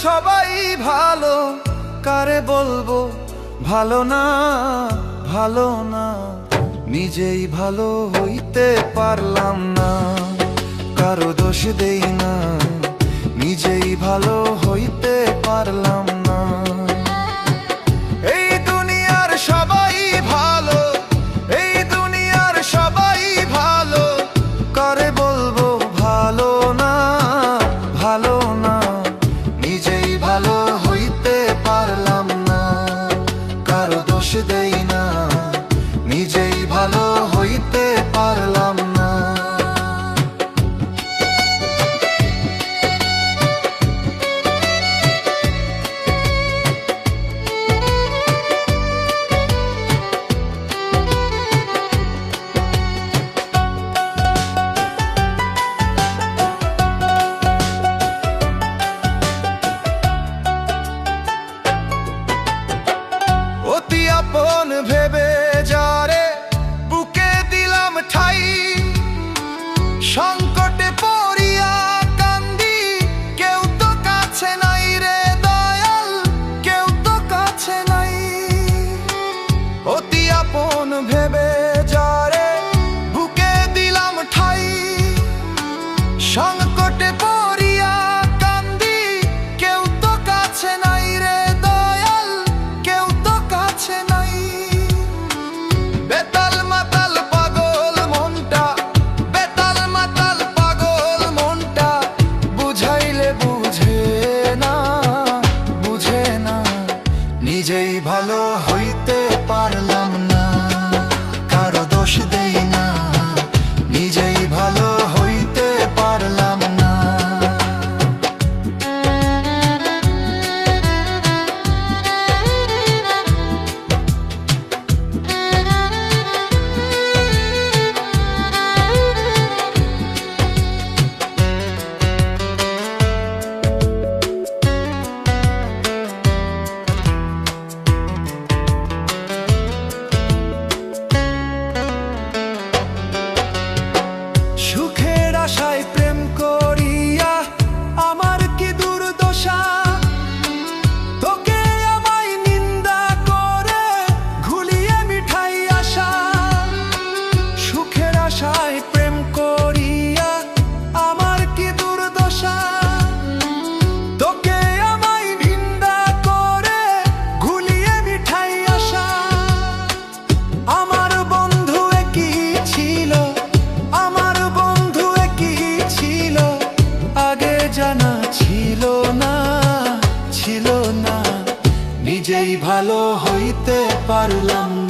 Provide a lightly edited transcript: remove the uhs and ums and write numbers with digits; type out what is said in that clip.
সবাই ভালো, কারে বলবো ভালো না, ভালো না। নিজেই ভালো হইতে পারলাম না, কারো দোষ দেই না, নিজেই ভালো হইতে পারলাম না। এই দুনিয়ার সবাই ভালো, এই দুনিয়ার সবাই ভালো, কারে বলবো ভালো না, ভালো না। নিজেই ভালো হইতে পারলাম না, কারো দোষ দেই না, নিজেই ভালো হইতে পারলাম না। অতি আপন ভেবে যারে বুকে দিলাম ঠাই, সংকটে পড়িয়া কান্দি, কেউ তো কাছে নাই রে দয়াল, কেউ তো কাছে নাই। অতি আপন ভেবে যারে বুকে দিলাম ঠাই, সংকটে পড়িয়া কান্দি, কেউ তো কাছে নাই রে দয়াল, কেউ তো কাছে নাই। বেতাল মাতাল পাগল মনটা, বেতাল মাতাল পাগল মনটা, বুঝাইলে বুঝে না, বুঝে না। নিজেই ভালো হইতে পারলাম না, কারো দোষ দেই না, নিজেই ভালো হইতে পারলাম না। সুখের আশায় প্রেম করিয়া আমার কি দুর্দশা, তোকে আমায় নিন্দা করে ঘুলিয়ে মিঠাই আশা। সুখের আশায় প্রেম করিয়া আমার কি দুর্দশা, তোকে আমায় নিন্দা করে ঘুলিয়ে মিঠাই আশা। আমার বন্ধু একই ছিল, আমার বন্ধু একই ছিল, আগে জানা ছিল না, ছিল না। নিজেই ভালো হইতে পারলাম না।